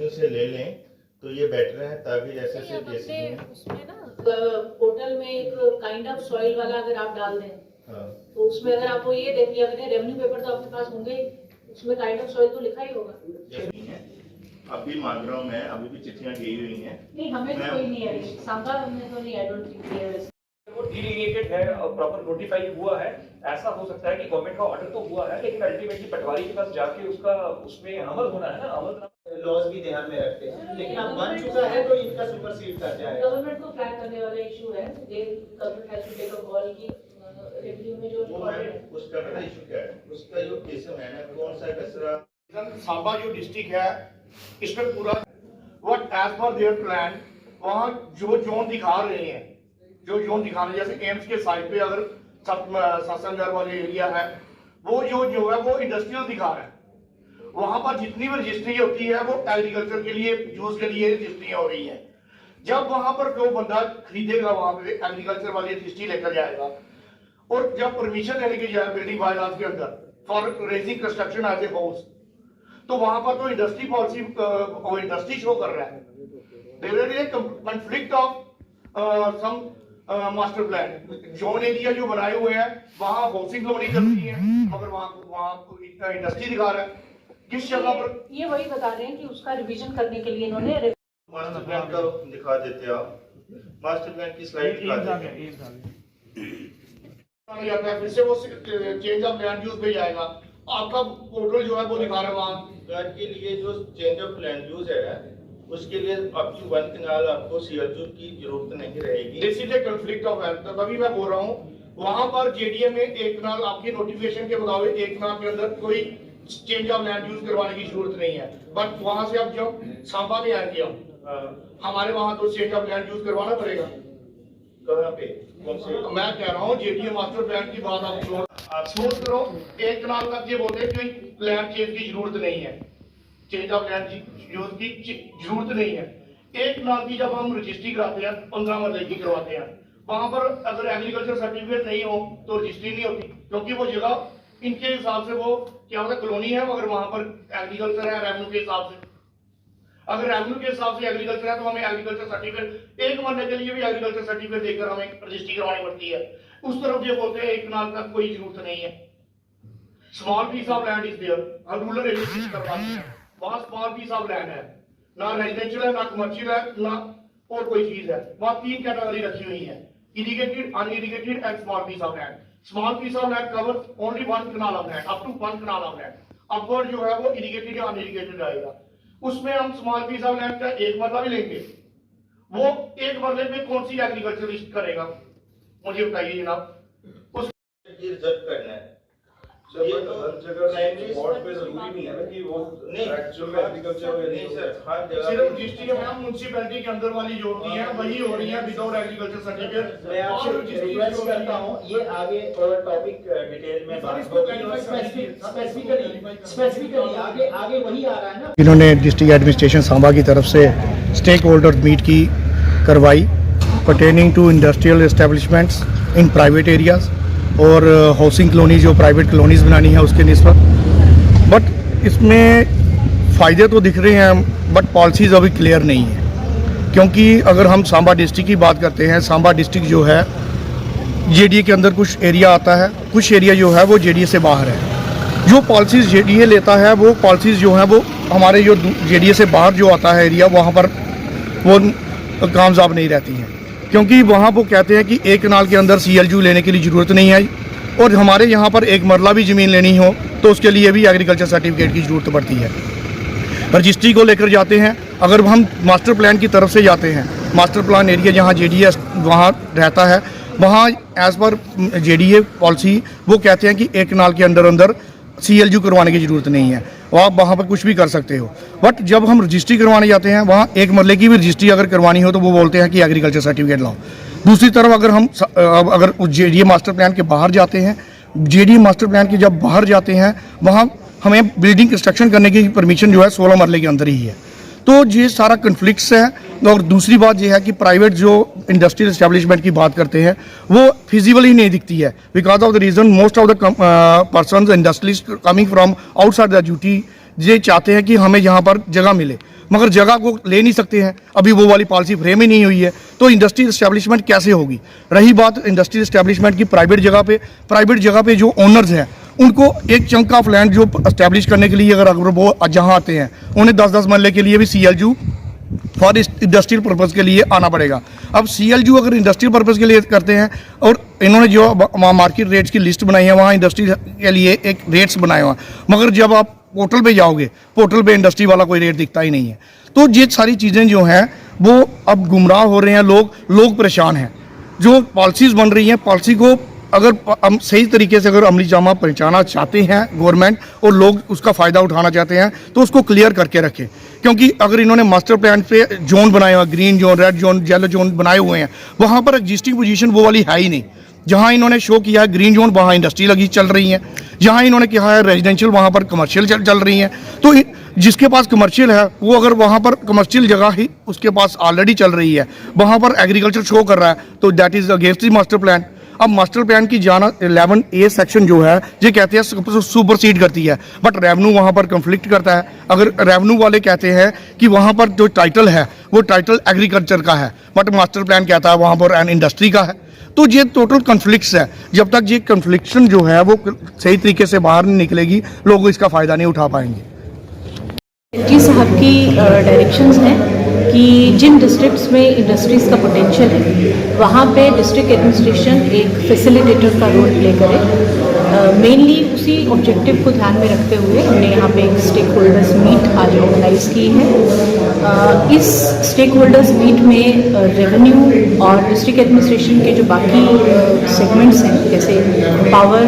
से ले लें तो ये बेटर है, ताकि ऐसे नहीं, अब केसेस में उसमें ना पोर्टल में एक काइंड ऑफ सॉइल वाला अगर आप डाल दें, हाँ, तो उसमें अगर आपको ये देख लिया करें, रेवेन्यू पेपर तो आपके पास होंगे, उसमें काइंड ऑफ सॉइल तो लिखा ही होगा। अभी मांग रहा हूँ मैं, अभी भी चिट्ठियाँ गई हुई हैं। नहीं, हमें तो कोई नहीं है, सांबा हमने तो नहीं, आई डोंट थिंक ये है। वो डिलीगेटेड है और प्रॉपर नोटिफाई हुआ है। ऐसा हो सकता है कि गवर्नमेंट का ऑर्डर तो हुआ है, लेकिन अल्टीमेटली पटवारी के पास जाके उसका उसमें अमल होना है ना, अमल लॉज भी ध्यान में रखते हैं, लेकिन अब बन चुका है तो इनका सुपरसीड कर जाएगा। गवर्नमेंट को फ्लैग करने वाला इशू है, government has to take a call की रिव्यू में जो उसका पता इशू क्या है, उसका जो किस्म है ना, कौन सा कचरा। सांबा जो डिस्ट्रिक्ट है, इसमें पूरा what as per their plan, वहाँ जो जोन दिखा रहे हैं, जो जोन दिखा रहे हैं, जैसे एम्स के साइड पे अगर सत्संगगढ़ वाले एरिया है, वो जो है वो इंडस्ट्रियल दिखा रहा है। वहां पर जितनी भी रजिस्ट्री होती है वो एग्रीकल्चर के लिए यूज के लिए रजिस्ट्री हो रही है। जब वहां पर कोई बंदा खरीदेगा, वहां पे एग्रीकल्चर वाली रजिस्ट्री लेकर जाएगा, और जब परमिशन लेने की जाए बिल्डिंग बायलॉज के अंदर for raising construction as a house, तो वहां पर तो इंडस्ट्री पॉलिसी वो इंडस्ट्री शो कर रहा है। There is a conflict of some master plan. Zone area जो बनाए हुए हैं वहां हाउसिंग लोन नहीं करती है, मगर वहां इंडस्ट्री दिखा रहा है। किस जगह पर ये वही बता रहे हैं कि उसका रिवीजन करने के लिए इन्होंने मास्टर प्लान का दिखा देते आप, मास्टर प्लान की स्लाइड दिखा देते हैं, फिर से वो चेंज ऑफ लैंड यूज पे जाएगा। आपका पोर्टल जो है वो दिखा रहा है वहाँ के लिए जो चेंज ऑफ लैंड यूज है, उसके लिए आपकी 1 कनाल आपको सीएलयू की जरूरत नहीं रहेगी। This is a conflict of health. तभी मैं बोल रहा हूँ, वहां पर जेडीए में 1 कनाल आपकी नोटिफिकेशन के मुताबिक 1 कनाल के अंदर कोई चेंज ऑफ लैंड यूज करवाने की जरूरत नहीं है। बट वहां से अब जब सांबा में आएंगे हम, हमारे वहां तो चेंज ऑफ लैंड यूज करवाना पड़ेगा। कहाँ पे, कौन से? मैं कह रहा हूँ जेडीए मास्टर प्लान की बात आप सोच करो। 1 कनाल तक ये बोलते हैं कि लैंड चेंज की जरूरत नहीं है, चेंज ऑफ लैंड यूज की जरूरत नहीं है। 1 कनाल की जब हम रजिस्ट्री कराते हैं, 15 मरले की करवाते हैं, वहां पर अगर एग्रीकल्चर सर्टिफिकेट नहीं हो तो रजिस्ट्री नहीं होती, क्योंकि वो जगह इनके हिसाब से वो क्या होता है, कॉलोनी है, मगर वहां पर एग्रीकल्चर है रेवेन्यू के हिसाब से। अगर रेवेन्यू के हिसाब से एग्रीकल्चर है तो हमें एग्रीकल्चर सर्टिफिकेट 1 मरने के लिए भी एग्रीकल्चर सर्टिफिकेट देकर हमें रजिस्ट्री करवानी पड़ती है। उस तरफ ये बोलते हैं 1 कनाल तक कोई जरूरत नहीं है। Small piece of land is there, हम रूरल एरिया करवाते हैं, वहां स्मॉल पीस ऑफ लैंड है, ना रेजिडेंशियल है, ना कमर्शियल है, ना और कोई चीज है। वहां 3 कैटेगरी रखी हुई है, irrigated, unirrigated and small piece of land. Small piece of land covers only 1 kanal of land, up to 1 kanal of land. Upward जो है वो इरिगेटेड या अनइरिगेटेड आएगा। उसमें हम स्मॉल पीस ऑफ लैंड का 1 मरला भी लेंगे, वो 1 मरले पे कौन सी एग्रीकल्चरिस्ट करेगा, मुझे बताइए जनाब। उस रिजर्व करना है, ये तो हर जगह बोर्ड पे जरूरी नहीं है ना कि वो एक्चुअल में एग्रीकल्चर नहीं सर, हर जगह सिर्फ रजिस्ट्री है म्युनिसिपैलिटी के अंदर वाली जो होती है वही हो रही है विदाउट एग्रीकल्चर सर्टिफिकेट। मैं आपसे रिक्वेस्ट करता हूं, ये आगे और टॉपिक डिटेल में बात स्पेसिफिकली आगे वही आ रहा है ना। इन्होंने डिस्ट्रिक्ट एडमिनिस्ट्रेशन सांबा की तरफ से स्टेक होल्डर मीट की करवाई pertaining to industrial establishments in private areas और हाउसिंग कॉलोनी जो प्राइवेट कॉलोनीज बनानी है उसके निस्बत। बट इसमें फ़ायदे तो दिख रहे हैं, बट पॉलिसीज़ अभी क्लियर नहीं है। क्योंकि अगर हम सांबा डिस्ट्रिक्ट की बात करते हैं, सांबा डिस्ट्रिक्ट जो है जेडीए के अंदर कुछ एरिया आता है, कुछ एरिया जो है वो जेडीए से बाहर है। जो पॉलिसीज़ जेडीए लेता है वो पॉलिसीज़ जो है वो हमारे जो जेडीए से बाहर जो आता है एरिया, वहाँ पर वो कामयाब नहीं रहती हैं, क्योंकि वहाँ वो कहते हैं कि 1 कनाल के अंदर सीएलयू लेने की ज़रूरत नहीं है, और हमारे यहाँ पर 1 मरला भी ज़मीन लेनी हो तो उसके लिए भी एग्रीकल्चर सर्टिफिकेट की ज़रूरत पड़ती है। रजिस्ट्री को लेकर जाते हैं, अगर हम मास्टर प्लान की तरफ से जाते हैं, मास्टर प्लान एरिया जहाँ जेडीए वहाँ रहता है, वहाँ एज़ पर जेडीए पॉलिसी वो कहते हैं कि 1 कनाल के अंदर सीएलयू करवाने की ज़रूरत नहीं है, और आप वहाँ पर कुछ भी कर सकते हो। बट जब हम रजिस्ट्री करवाने जाते हैं, वहाँ 1 मरले की भी रजिस्ट्री अगर करवानी हो तो वो बोलते हैं कि एग्रीकल्चर सर्टिफिकेट लाओ। दूसरी तरफ अगर जेडीए मास्टर प्लान के बाहर जाते हैं, जेडीए मास्टर प्लान के जब बाहर जाते हैं, वहाँ हमें बिल्डिंग कंस्ट्रक्शन करने की परमिशन जो है 16 मरले के अंदर ही है। तो ये सारा कन्फ्लिक्ट्स है। और दूसरी बात यह है कि प्राइवेट जो इंडस्ट्रियल एस्टेब्लिशमेंट की बात करते हैं वो फिजिबल ही नहीं दिखती है, because of the reason most of the persons industrialist coming from outside the duty ये चाहते हैं कि हमें यहाँ पर जगह मिले, मगर जगह को ले नहीं सकते हैं, अभी वो वाली पॉलिसी फ्रेम ही नहीं हुई है, तो इंडस्ट्रियल एस्टेब्लिशमेंट कैसे होगी। रही बात इंडस्ट्रियल एस्टेब्लिशमेंट की प्राइवेट जगह पे जो ओनर्स हैं उनको एक चंक ऑफ लैंड जो एस्टेब्लिश करने के लिए अगर वो जहाँ आते हैं उन्हें 10-10 मरले के लिए भी CLU फॉर इंडस्ट्रियल पर्पज़ के लिए आना पड़ेगा। अब CLU अगर इंडस्ट्रियल पर्पज़ के लिए करते हैं और इन्होंने जो मार्केट रेट्स की लिस्ट बनाई है वहाँ इंडस्ट्री के लिए एक रेट्स बनाए हुआ, मगर जब आप पोर्टल पे जाओगे, पोर्टल पे इंडस्ट्री वाला कोई रेट दिखता ही नहीं है। तो ये सारी चीज़ें जो हैं वो अब गुमराह हो रहे हैं, लोग परेशान हैं। जो पॉलिसीज़ बन रही हैं, पॉलिसी को अगर हम सही तरीके से अगर अमली जामा पहुँचाना चाहते हैं गवर्नमेंट और लोग उसका फ़ायदा उठाना चाहते हैं तो उसको क्लियर करके रखें, क्योंकि अगर इन्होंने मास्टर प्लान पे जोन बनाया हुआ, green zone, red zone, yellow zone बनाए हुए हैं, वहाँ पर एग्जिस्टिंग पोजीशन वो वाली है ही नहीं। जहाँ इन्होंने शो किया है ग्रीन जोन वहाँ इंडस्ट्री लगी चल रही है, जहाँ इन्होंने कहा है रेजिडेंशियल वहाँ पर कमर्शियल चल रही हैं। तो जिसके पास कमर्शियल है वो अगर वहाँ पर कमर्शियल जगह ही उसके पास ऑलरेडी चल रही है, वहाँ पर एग्रीकल्चर शो कर रहा है, तो that is against the master plan. अब मास्टर प्लान की जाना 11A सेक्शन जो है ये कहते हैं सुपरसीड करती है, बट रेवेन्यू वहाँ पर कन्फ्लिक्ट करता है। अगर रेवेन्यू वाले कहते हैं कि वहाँ पर जो टाइटल है वो टाइटल एग्रीकल्चर का है, बट मास्टर प्लान कहता है वहाँ पर इंडस्ट्री का है, तो ये टोटल कन्फ्लिक्ट्स है। जब तक ये कन्फ्लिक्शन जो है वो सही तरीके से बाहर नहीं निकलेगी, लोग इसका फ़ायदा नहीं उठा पाएंगे। जी साहब की डायरेक्शंस हैं कि जिन डिस्ट्रिक्ट्स में इंडस्ट्रीज़ का पोटेंशियल है वहाँ पे डिस्ट्रिक्ट एडमिनिस्ट्रेशन एक फैसिलिटेटर का रोल प्ले करे। मेनली उसी ऑब्जेक्टिव को ध्यान में रखते हुए हमने यहाँ पे एक स्टेक होल्डर्स मीट आज ऑर्गेनाइज़ की है। इस स्टेक होल्डर्स मीट में रेवेन्यू और डिस्ट्रिक्ट एडमिनिस्ट्रेशन के जो बाकी सेगमेंट्स हैं जैसे पावर,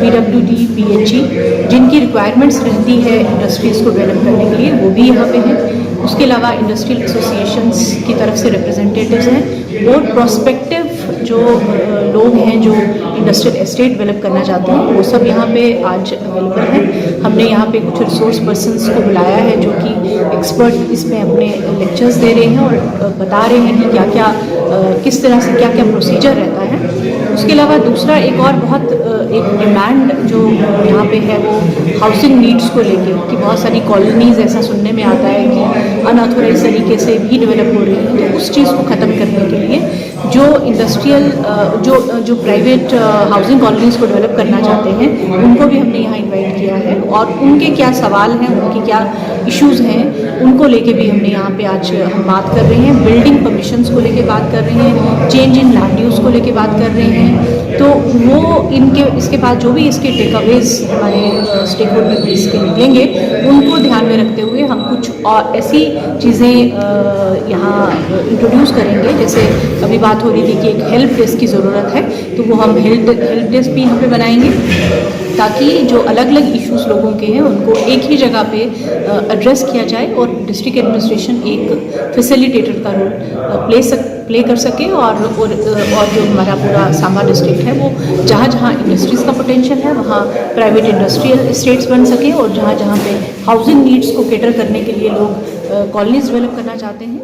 PWD, PHE जिनकी रिक्वायरमेंट्स रहती है इंडस्ट्रीज़ को डेवलप करने के लिए वो भी यहाँ पे हैं। उसके अलावा इंडस्ट्रियल एसोसिएशंस की तरफ से रिप्रेजेंटेटिव्स हैं और प्रोस्पेक्टिव जो लोग हैं जो इंडस्ट्रियल एस्टेट डेवलप करना चाहते हैं वो सब यहाँ पे आज अवेलेबल हैं। हमने यहाँ पे कुछ रिसोर्स पर्सन्स को बुलाया है जो कि एक्सपर्ट इसमें अपने लेक्चर्स दे रहे हैं और बता रहे हैं कि क्या क्या किस तरह से क्या क्या प्रोसीजर रहता है। उसके अलावा दूसरा एक और बहुत एक डिमांड जो यहाँ पे है वो हाउसिंग नीड्स को लेके कि बहुत सारी कॉलोनीज़ ऐसा सुनने में आता है कि अनऑथोराइज तरीके से भी डेवलप हो रही हैं, तो उस चीज़ को ख़त्म करने के लिए जो इंडस्ट्रियल जो प्राइवेट हाउसिंग कॉलोनीज़ को डेवलप करना चाहते हैं उनको भी हमने यहाँ इनवाइट किया है और उनके क्या सवाल हैं, उनके क्या इश्यूज़ हैं, उनको लेके भी हमने यहाँ पे आज हम बात कर रहे हैं। बिल्डिंग परमिशंस को लेके बात कर रहे हैं, चेंज इन लैंड यूज़ को लेके बात कर रहे हैं। तो वो इसके बाद जो भी इसके टेकअवेज हमारे स्टेक होल्डर बेस के निकलेंगे उनको ध्यान में रखते हुए हम कुछ और ऐसी चीज़ें यहाँ इंट्रोड्यूस करेंगे। जैसे अभी बात हो रही थी कि एक हेल्प डेस्क की ज़रूरत है, तो वो हम हेल्प डेस्क भी यहाँ पे बनाएंगे ताकि जो अलग अलग इश्यूज़ लोगों के हैं उनको एक ही जगह पे एड्रेस किया जाए और डिस्ट्रिक्ट एडमिनिस्ट्रेशन एक फैसिलिटेटर का रोल प्ले कर सके और जो हमारा पूरा सांबा डिस्ट्रिक्ट है वो जहाँ जहाँ इंडस्ट्रीज़ का पोटेंशियल है वहाँ प्राइवेट इंडस्ट्रियल एस्टेट्स बन सके और जहाँ जहाँ पे हाउसिंग नीड्स को कैटर करने के लिए लोग कॉलोनीज डेवलप करना चाहते हैं